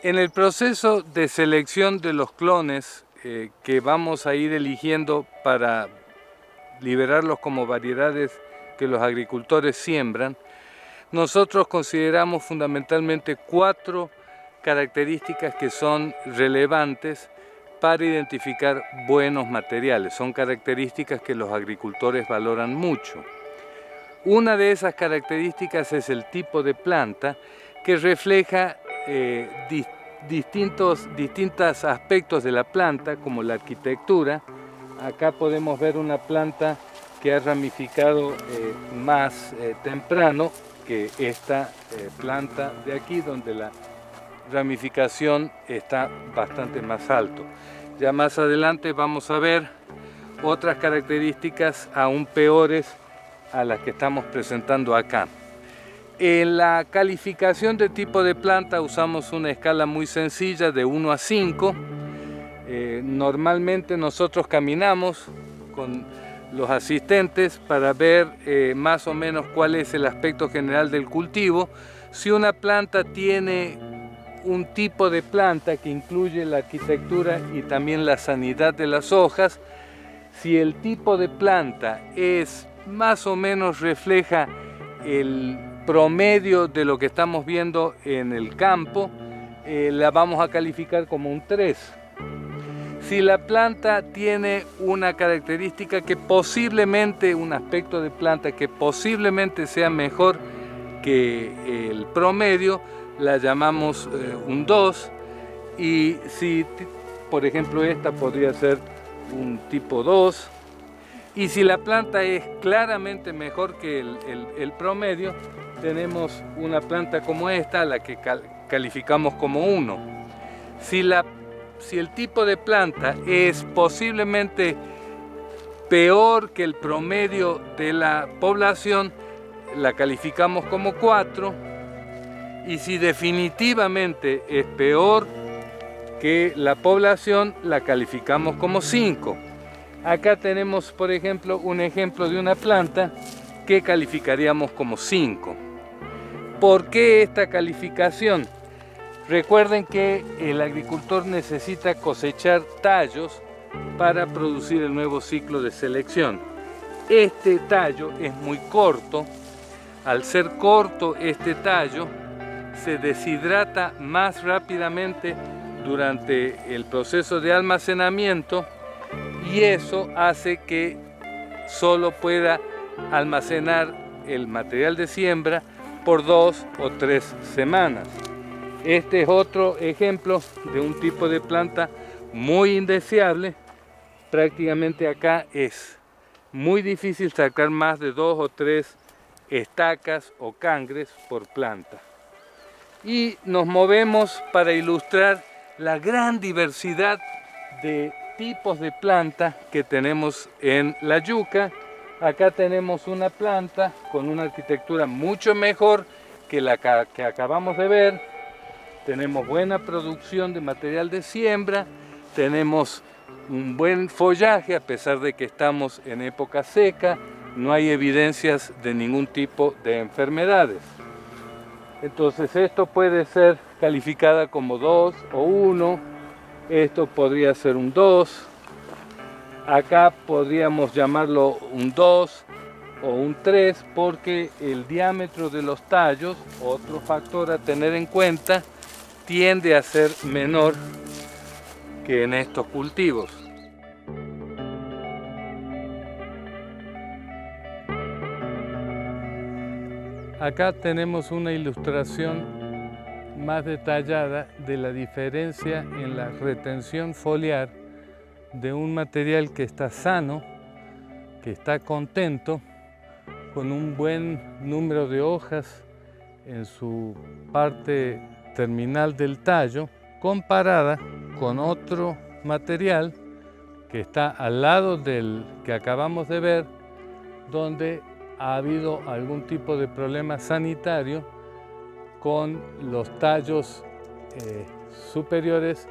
En el proceso de selección de los clones que vamos a ir eligiendo para liberarlos como variedades que los agricultores siembran, nosotros consideramos fundamentalmente 4 características que son relevantes para identificar buenos materiales. Son características que los agricultores valoran mucho. Una de esas características es el tipo de planta, que refleja distintos aspectos de la planta, como la arquitectura. Acá podemos ver una planta que ha ramificado más temprano que esta planta de aquí, donde la ramificación está bastante más alto. Ya más adelante vamos a ver otras características aún peores a las que estamos presentando acá. En la calificación de tipo de planta usamos una escala muy sencilla de 1 a 5. Normalmente nosotros caminamos con los asistentes para ver más o menos cuál es el aspecto general del cultivo. Si una planta tiene un tipo de planta que incluye la arquitectura y también la sanidad de las hojas, si el tipo de planta es más o menos refleja el promedio de lo que estamos viendo en el campo, la vamos a calificar como un 3. Si la planta tiene una característica que posiblemente, un aspecto de planta que posiblemente sea mejor que el promedio, la llamamos un 2. Y si, por ejemplo, esta podría ser un tipo 2. Y si la planta es claramente mejor que el promedio, tenemos una planta como esta, a la que calificamos como 1. Si el tipo de planta es posiblemente peor que el promedio de la población, la calificamos como 4. Y si definitivamente es peor que la población, la calificamos como 5. Acá tenemos, por ejemplo, un ejemplo de una planta que calificaríamos como 5. ¿Por qué esta calificación? Recuerden que el agricultor necesita cosechar tallos para producir el nuevo ciclo de selección. Este tallo es muy corto. Al ser corto este tallo, se deshidrata más rápidamente durante el proceso de almacenamiento, y eso hace que solo pueda almacenar el material de siembra por 2 o 3 semanas. Este es otro ejemplo de un tipo de planta muy indeseable. Prácticamente acá es muy difícil sacar más de 2 o 3 estacas o cangres por planta. Y nos movemos para ilustrar la gran diversidad de tipos de planta que tenemos en la yuca. Acá tenemos una planta con una arquitectura mucho mejor que la que acabamos de ver. Tenemos buena producción de material de siembra, tenemos un buen follaje a pesar de que estamos en época seca, no hay evidencias de ningún tipo de enfermedades. Entonces esto puede ser calificada como 2 o 1, esto podría ser un 2, acá podríamos llamarlo un 2 o un 3 porque el diámetro de los tallos, otro factor a tener en cuenta, tiende a ser menor que en estos cultivos. Acá tenemos una ilustración más detallada de la diferencia en la retención foliar de un material que está sano, que está contento, con un buen número de hojas en su parte terminal del tallo, comparada con otro material que está al lado del que acabamos de ver, donde ha habido algún tipo de problema sanitario con los tallos superiores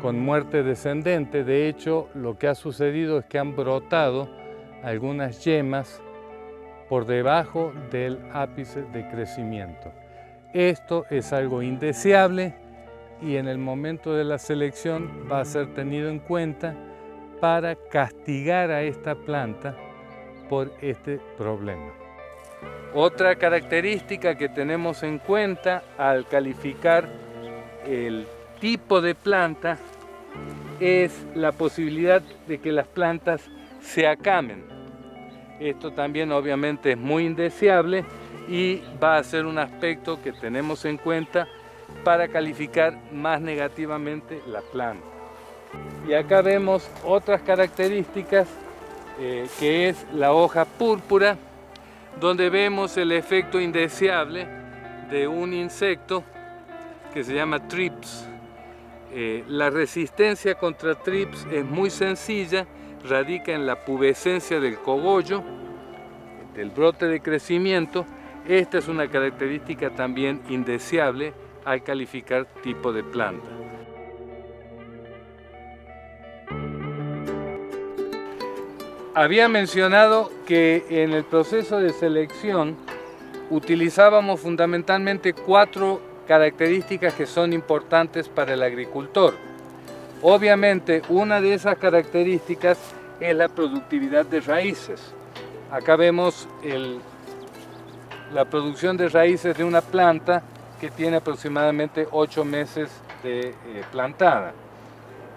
con muerte descendente. De hecho, lo que ha sucedido es que han brotado algunas yemas por debajo del ápice de crecimiento. Esto es algo indeseable y en el momento de la selección va a ser tenido en cuenta para castigar a esta planta por este problema. Otra característica que tenemos en cuenta al calificar el tipo de planta es la posibilidad de que las plantas se acamen. Esto también obviamente es muy indeseable y va a ser un aspecto que tenemos en cuenta para calificar más negativamente la planta. Y acá vemos otras características que es la hoja púrpura, donde vemos el efecto indeseable de un insecto que se llama thrips. La resistencia contra thrips es muy sencilla, radica en la pubescencia del cogollo, del brote de crecimiento. Esta es una característica también indeseable al calificar tipo de planta. Había mencionado que en el proceso de selección utilizábamos fundamentalmente 4 características que son importantes para el agricultor. Obviamente, una de esas características es la productividad de raíces. Acá vemos la producción de raíces de una planta que tiene aproximadamente 8 meses de plantada.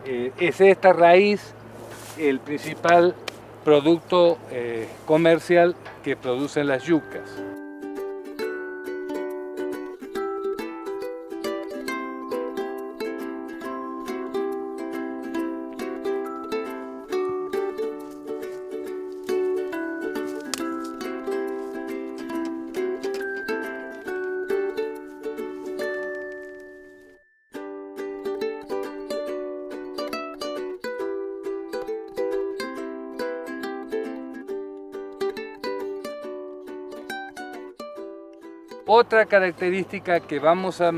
Es esta raíz el principal producto comercial que producen las yucas. Otra característica que vamos a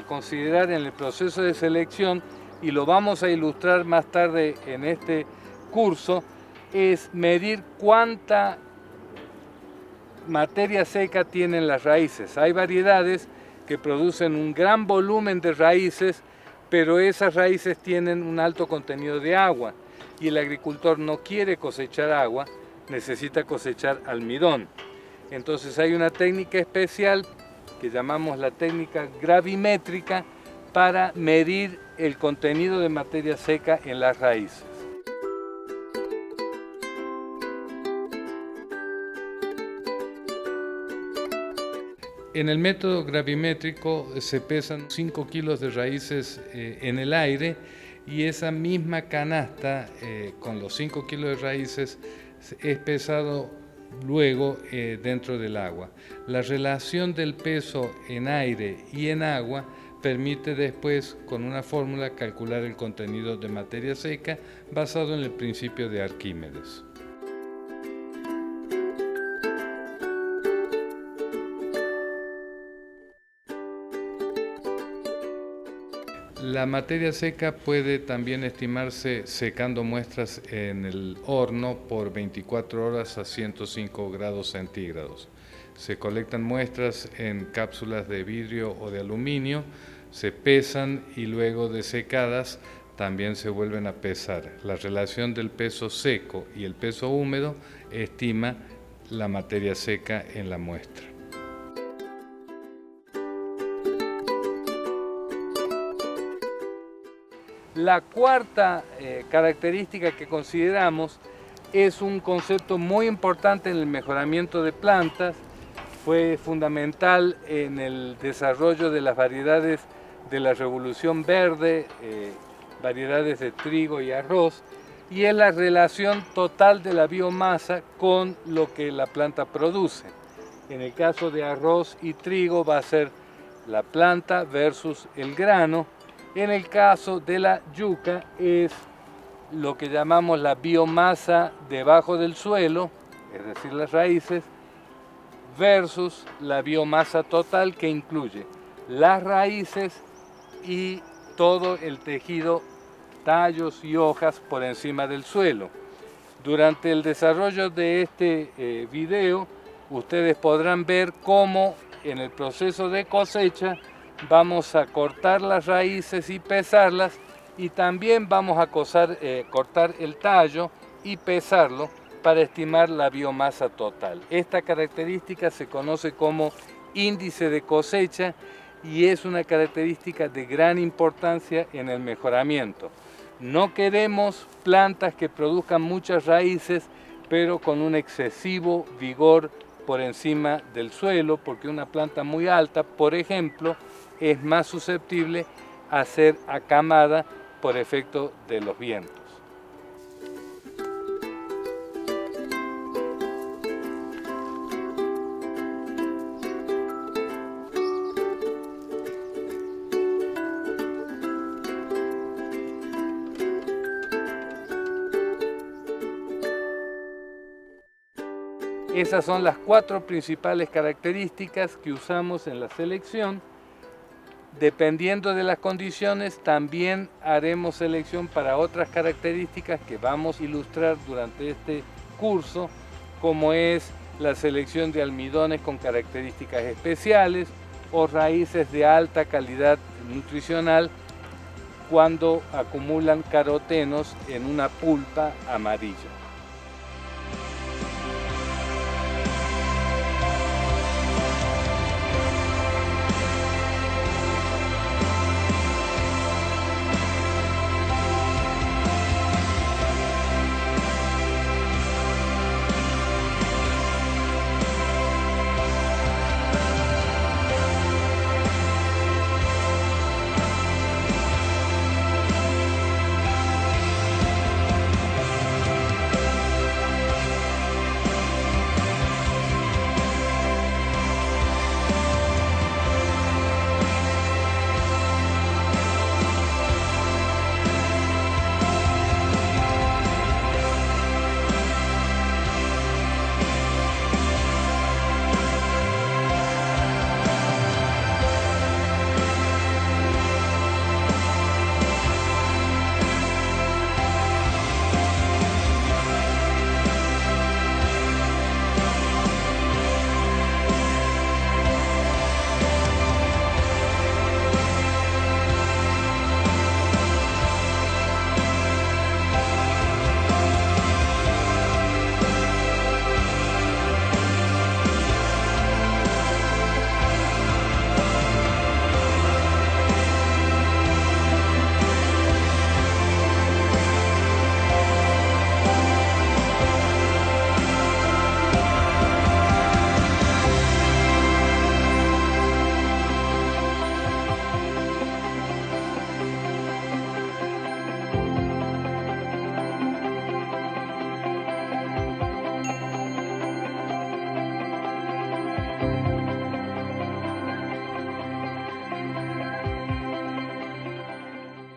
considerar en el proceso de selección, y lo vamos a ilustrar más tarde en este curso, es medir cuánta materia seca tienen las raíces. Hay variedades que producen un gran volumen de raíces, pero esas raíces tienen un alto contenido de agua y el agricultor no quiere cosechar agua, necesita cosechar almidón. Entonces hay una técnica especial que llamamos la técnica gravimétrica para medir el contenido de materia seca en las raíces. En el método gravimétrico se pesan 5 kilos de raíces en el aire y esa misma canasta con los 5 kilos de raíces es pesado luego dentro del agua. La relación del peso en aire y en agua permite después con una fórmula calcular el contenido de materia seca basado en el principio de Arquímedes. La materia seca puede también estimarse secando muestras en el horno por 24 horas a 105 grados centígrados. Se colectan muestras en cápsulas de vidrio o de aluminio, se pesan y luego de secadas también se vuelven a pesar. La relación del peso seco y el peso húmedo estima la materia seca en la muestra. La cuarta característica que consideramos es un concepto muy importante en el mejoramiento de plantas. Fue fundamental en el desarrollo de las variedades de la Revolución Verde, variedades de trigo y arroz, y es la relación total de la biomasa con lo que la planta produce. En el caso de arroz y trigo va a ser la planta versus el grano. En el caso de la yuca es lo que llamamos la biomasa debajo del suelo, es decir, las raíces, versus la biomasa total que incluye las raíces y todo el tejido, tallos y hojas por encima del suelo. Durante el desarrollo de este video, ustedes podrán ver cómo en el proceso de cosecha vamos a cortar las raíces y pesarlas, y también vamos a cortar el tallo y pesarlo para estimar la biomasa total. Esta característica se conoce como índice de cosecha y es una característica de gran importancia en el mejoramiento. No queremos plantas que produzcan muchas raíces, pero con un excesivo vigor por encima del suelo, porque una planta muy alta, por ejemplo, es más susceptible a ser acamada por efecto de los vientos. Esas son las 4 principales características que usamos en la selección. Dependiendo de las condiciones, también haremos selección para otras características que vamos a ilustrar durante este curso, como es la selección de almidones con características especiales o raíces de alta calidad nutricional cuando acumulan carotenos en una pulpa amarilla.